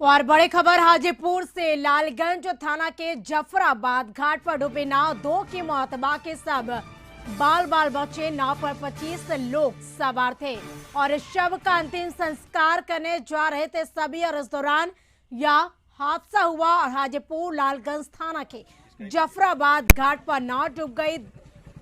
और बड़ी खबर हाजीपुर से। लालगंज थाना के जफराबाद घाट पर डूबी नाव, 2 की मौत, बाकी सब बाल बाल बचे। नाव पर 25 लोग सवार थे और शव का अंतिम संस्कार करने जा रहे थे सभी। और इस दौरान यह हादसा हुआ और हाजीपुर लालगंज थाना के जफराबाद घाट पर नाव डूब गई।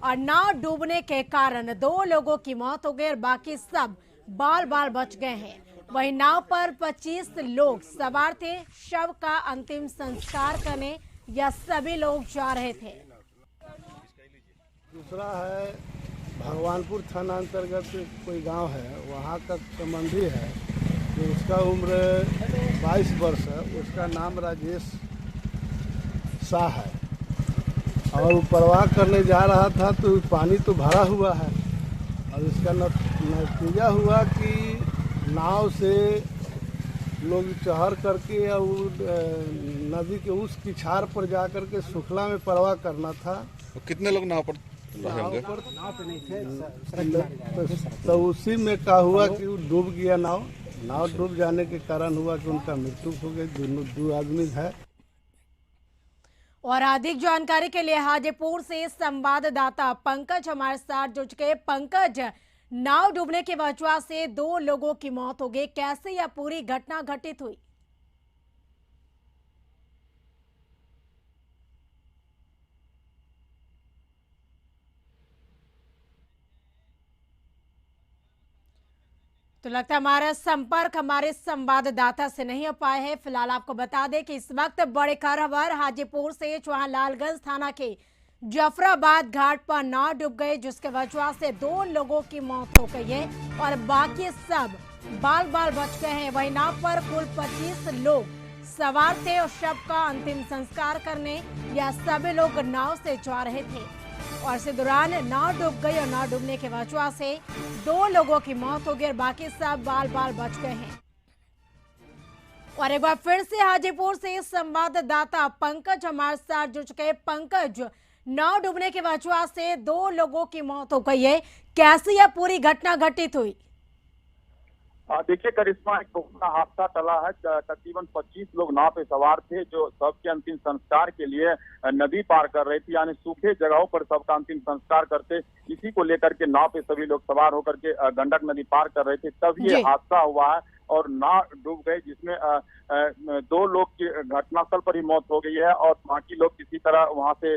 और नाव डूबने के कारण 2 लोगों की मौत हो गई और बाकी सब बाल बाल बच गए हैं। वही नाव पर 25 लोग सवार थे। शव का अंतिम संस्कार करने यह सभी लोग जा रहे थे। दूसरा है भगवानपुर थाना अंतर्गत कोई गांव है, वहां का संबंधी है जो उसका उम्र 22 वर्ष है। उसका नाम राजेश शाह है और वो परवाह करने जा रहा था तो पानी तो भरा हुआ है और इसका नतीजा हुआ कि नाव से लोग चढ़ करके और नदी के उस किनार पर जा करके सुखला में परवाह करना था। कितने लोग नाव पर नहीं थे तो उसी में क्या हुआ कि वो डूब गया। नाव डूब जाने के कारण हुआ कि उनका मृत्यु हो गई। दोनों 2 आदमी है। और अधिक जानकारी के लिए हाजीपुर से संवाददाता पंकज हमारे साथ जुड़ चुके। पंकज, नाव डूबने की वजह से 2 लोगों की मौत हो गई, कैसे यह पूरी घटना घटित हुई? तो लगता है हमारा संपर्क हमारे संवाददाता से नहीं हो पाए हैं। फिलहाल आपको बता दें कि इस वक्त बड़ी खबर हाजीपुर से, जहां लालगंज थाना के जफराबाद घाट पर नाव डूब गई, जिसके वजह से 2 लोगों की मौत हो गई है और बाकी सब बाल बाल बच गए हैं। वही नाव पर कुल 25 लोग सवार थे और शव का अंतिम संस्कार करने यह सभी लोग नाव से जा रहे थे और इसी दौरान नाव डूब गई और नाव डूबने की वजह से 2 लोगों की मौत हो गई और बाकी सब बाल बाल बच गए हैं। और एक बार फिर से हाजीपुर से संवाददाता पंकज हमारे साथ जुड़ चुके। पंकज, नाव डूबने की वजह से 2 लोगों की मौत हो गई है, कैसे यह पूरी घटना घटित हुई? देखिए करिश्मा, एक बड़ा हादसा टला है। तकरीबन 25 लोग नाव पे सवार थे जो सबके अंतिम संस्कार के लिए नदी पार कर रहे थे, यानी सूखे जगहों पर सबका अंतिम संस्कार करते। इसी को लेकर के नाव पे सभी लोग सवार होकर के गंडक नदी पार कर रहे थे, तब ये हादसा हुआ है और नाव डूब गई, जिसमें 2 लोग की घटनास्थल पर ही मौत हो गई है और बाकी लोग किसी तरह वहां से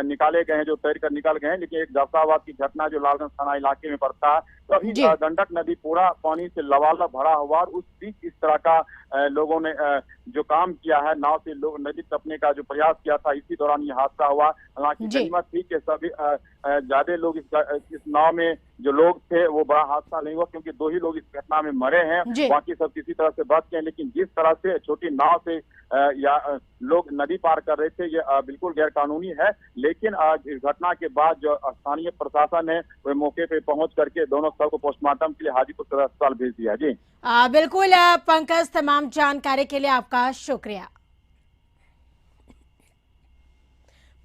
निकाले गए हैं, जो तैर कर निकल गए हैं। लेकिन एक जफराबाद की घटना जो लालगंज थाना इलाके में पड़ता है, तो अभी गंडक नदी पूरा पानी से लबालब भरा हुआ और उस बीच इस तरह का लोगों ने जो काम किया है, नाव से लोग नदी टपने का जो प्रयास किया था, इसी दौरान ये हादसा हुआ। हालांकि गनीमत थी कि सभी ज्यादा लोग इस नाव में जो लोग थे वो बड़ा हादसा नहीं हुआ, क्योंकि 2 ही लोग इस घटना में मरे हैं, बाकी सब किसी तरह से बच गए। लेकिन जिस तरह से छोटी नाव से या लोग नदी पार कर रहे थे, ये बिल्कुल गैर कानूनी है। लेकिन इस घटना के बाद जो स्थानीय प्रशासन है वो मौके पे पहुंच करके दोनों शव को पोस्टमार्टम के लिए हाजीपुर सदर अस्पताल भेज दिया। जी बिल्कुल पंकज, तमाम जानकारी के लिए आपका शुक्रिया।